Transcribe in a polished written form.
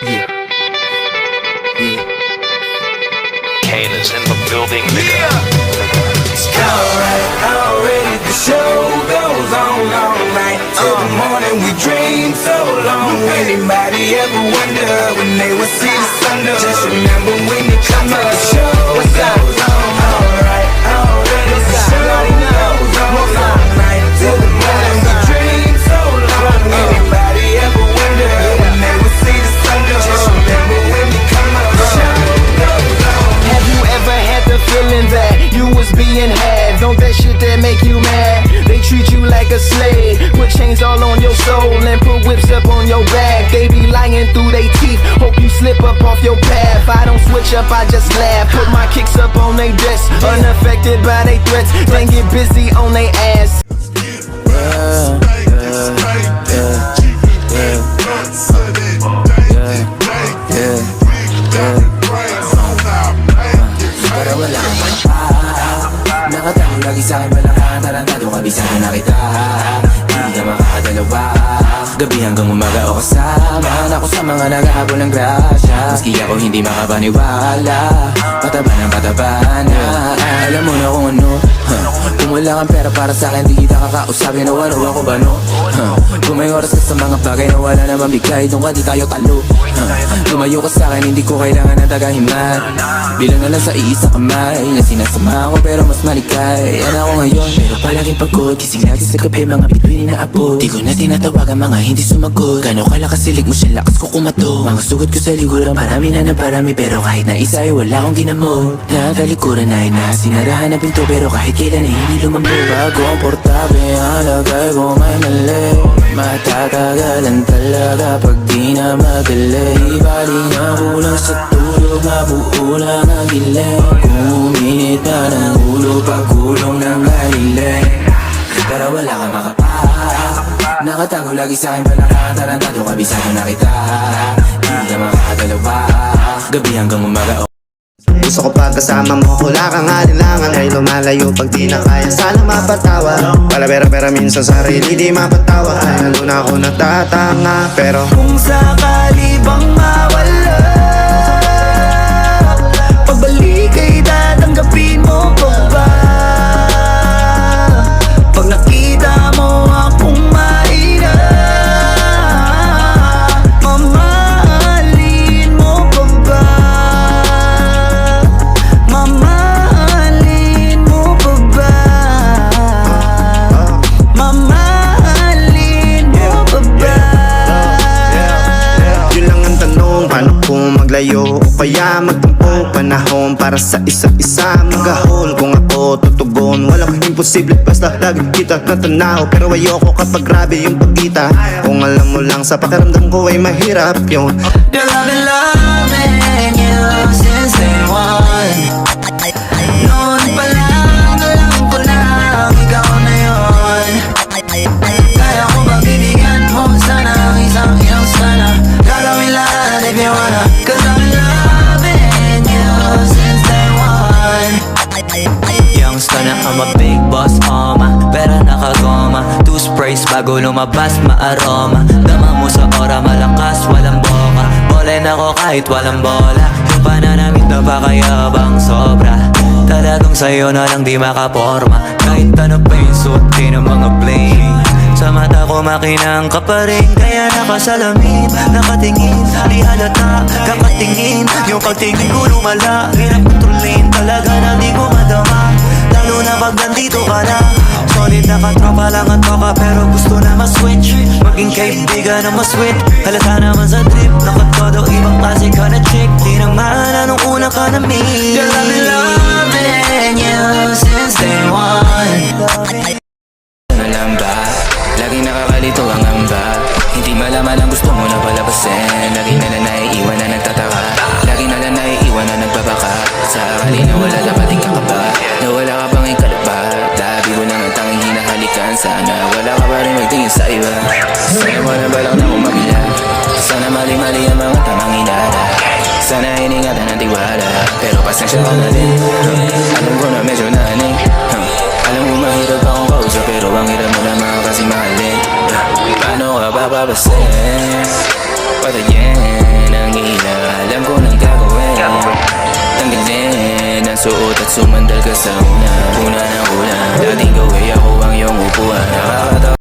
Yeah. Yeah. Kane is in the building, nigga. Alright, already the show goes on all night till the morning. We dream so long. Anybody ever wonder when they would see the sun? Just remember when you come to the show goes on. Alright, already the show goes on all night till the morning. We dream so long. Anybody ever wonder when they would see the sun? Just remember when you come to the show goes on. Have you ever had the feeling that you was being had? Don't that shit that make you mad? They treat you like a slave, put chains all on your soul and put whips up on your back. They be lying through they teeth, hope you slip up off your path. I don't switch up, I just laugh. Put my kicks up on they desk, unaffected by they threats. Then get busy on they ass. Para wala kang mapa, nakatago lagi sa'kin balaka. Tarantado kabisado na kita, hindi ka makakadalawa. Gabi hanggang umaga o kasama ako sa mga naghahabol ng grasya. Maski ako hindi makapaniwala, pataba ng pataba na. Alam mo na kung ano, kung wala kang pera para sa'kin, di kita kakausapin o ano ako ba no? Kung may oras ka sa mga bagay na wala naman bigay, doon ka di tayo talo. Lumayo ka sa'kin, hindi ko kailangan ng tagahiman. Bilang na lang sa iisa kamay na sinasama ko pero mas malikay. Yan ako ngayon, pero palaging pagod. Gising lagi sa gabi, mga bituin na abot. Di ko na tinatawagan, mga hindi sumagot. Gano'n kalakas silig mo siya, lakas ko kumato. Mga sugat ko sa liguran, parami na naparami. Pero kahit na isa ay wala akong ginamot. Nakalikuran ay nasinarahan na pinto, pero kahit kailan ay hindi lumambo. Bago ang portabe, ang lagay ko may mali. Matatagalan talaga pag di na madali. Bali na kulang sa tulog, mabuo lang ang giling. Kung uminit na ng ulo, pagkulong ng galing. Pero wala kang makapak, nakatago lagi sa'kin balaka. Tarantado kabisado na kita, hindi ka makakadalawa. Gabi hanggang umaga. Gusto ko pag kasama mo, wala kang alinlangan. Ay lumalayo pag di na kaya, sana mapatawa. Pala pera minsan sarili di mapatawa. Ay lalo na ako natatanga. Pero Kung sakali bang mawala, pagbalik ay tatanggapin mo pa ba? Pag nakita mo akong mahina, mamahalin mo pa ba? Mamahalin mo pa ba? Mamahalin mo pa ba? yun lang ang tanong, paano kung maglayo o kaya magtampo? Panahon para sa isa't isa, magahol. Kung ako tutugon, walang imposible basta lagi kita natanaw. Pero ayoko kapag grabe yung pagkita. Kung alam mo lang sa pakiramdam ko ay mahirap yun. Girl, I've been loving you since day one. Noon pa lang, alam ko na ikaw na yun. Kaya ko bang bibigyan mo sana ang isang iyong sana? Gagawin lahat if you wanna, 'cause I've been loving you since day one. Youngster na I'm a big boss, pera nakagoma. Two sprays bago lumabas, maaroma. Dama mo sa ora, malakas, walang boka. Bolen ako kahit walang bola. Yung pananamit na pakayabang sobra. Talagang sa'yo na lang di makaporma. Kahit ano pa yung suotin ng mga bling. Sa mata ko makinang ka pa rin, kaya nakasalamin, nakatingin, di halata, kakatingin. Yung pagtingin ko lumala, hirap kontrolin, talaga na di ko madama. Lalo na pag nandito ka na, solid na katropa lang at toka, pero gusto na ma-switch, maging kaibigan na ma-sweet. Halata naman sa trip, nakatodo ibang klase ka na chick. Di nang mahala nung una ka na meet. Girl, I've been loving you since day one. Ano lang ba? Laging nakakalito ang amba. Hindi malaman ang gusto mo na palabasin. Lagi na lang naiiwan na nagtataka. Lagi na lang naiiwan na nagbabaka. Sa akali na wala lang ating kakaba. Na wala ka bang ikalabat. Dabi ko na nga tanging hinahalikan. Sana wala ka pa rin magtingin sa iba. Sana wala ba lang na kumabila. Sana mali-mali ang mga tamang inara. Sana iningatan ang tiwala. Pero pasensya ka na din. Alam ko na medyo naning. Alam ko mahirap akong kausap, pero ang hirap mo naman kasi mahalin. Paano ka bababasin? Patayin ang suot at sumandal ka sa una ng ulan.